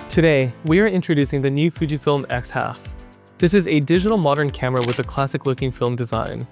Today, we are introducing the new Fujifilm X half. This is a digital modern camera with a classic-looking film design.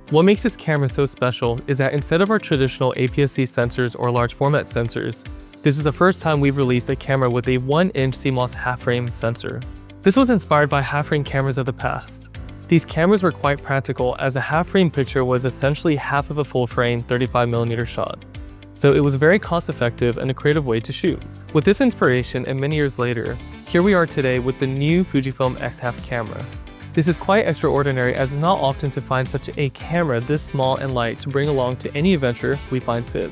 What makes this camera so special is that instead of our traditional APS-C sensors or large format sensors, this is the first time we've released a camera with a 1-inch CMOS half-frame sensor. This was inspired by half-frame cameras of the past. These cameras were quite practical as a half-frame picture was essentially half of a full-frame 35mm shot. So it was very cost-effective and a creative way to shoot. With this inspiration and many years later, here we are today with the new Fujifilm X half camera. This is quite extraordinary as it's not often to find such a camera this small and light to bring along to any adventure we find fit.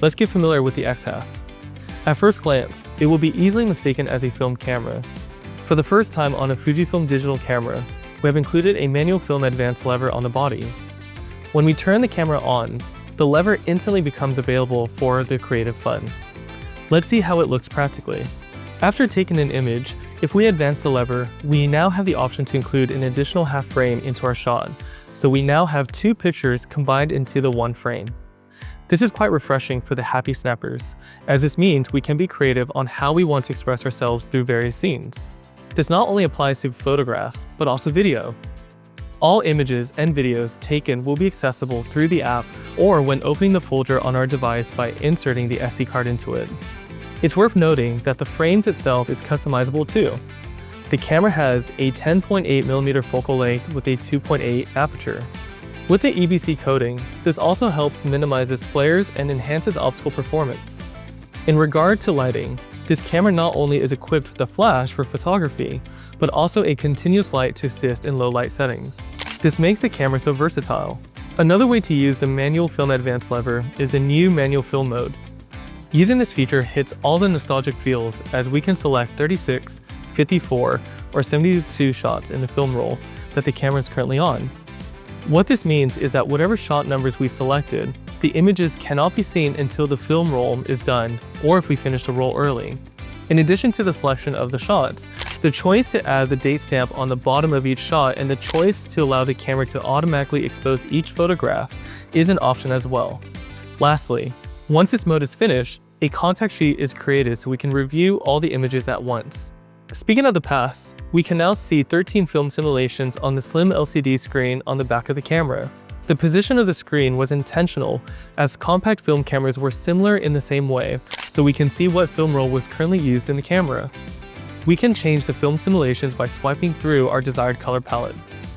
Let's get familiar with the X half. At first glance, it will be easily mistaken as a film camera. For the first time on a Fujifilm digital camera, we have included a manual film advance lever on the body. When we turn the camera on, the lever instantly becomes available for the creative fun. Let's see how it looks practically. After taking an image, if we advance the lever, we now have the option to include an additional half frame into our shot, so we now have two pictures combined into the one frame. This is quite refreshing for the happy snappers, as this means we can be creative on how we want to express ourselves through various scenes. This not only applies to photographs, but also video. All images and videos taken will be accessible through the app or when opening the folder on our device by inserting the SD card into it. It's worth noting that the frames itself is customizable too. The camera has a 10.8mm focal length with a 2.8 aperture. With the EBC coating, this also helps minimizes flares and enhances optical performance. In regard to lighting, this camera not only is equipped with a flash for photography, but also a continuous light to assist in low light settings. This makes the camera so versatile. Another way to use the manual film advance lever is the new manual film mode. Using this feature hits all the nostalgic feels as we can select 36, 54, or 72 shots in the film roll that the camera is currently on. What this means is that whatever shot numbers we've selected, the images cannot be seen until the film roll is done or if we finish the roll early. In addition to the selection of the shots, the choice to add the date stamp on the bottom of each shot and the choice to allow the camera to automatically expose each photograph is an option as well. Lastly, once this mode is finished, a contact sheet is created so we can review all the images at once. Speaking of the past, we can now see 13 film simulations on the slim LCD screen on the back of the camera. The position of the screen was intentional as compact film cameras were similar in the same way, so we can see what film roll was currently used in the camera. We can change the film simulations by swiping through our desired color palette.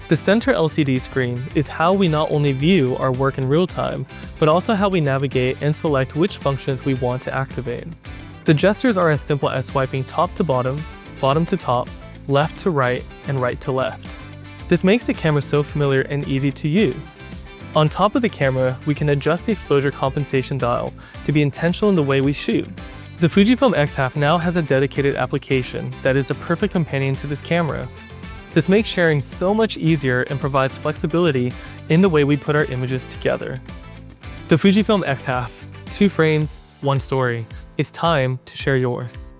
The center LCD screen is how we not only view our work in real time, but also how we navigate and select which functions we want to activate. The gestures are as simple as swiping top to bottom to top, left to right, and right to left. This makes the camera so familiar and easy to use. On top of the camera, we can adjust the exposure compensation dial to be intentional in the way we shoot. The Fujifilm X half now has a dedicated application that is a perfect companion to this camera. This makes sharing so much easier and provides flexibility in the way we put our images together. The Fujifilm X half, 2 frames, 1 story. It's time to share yours.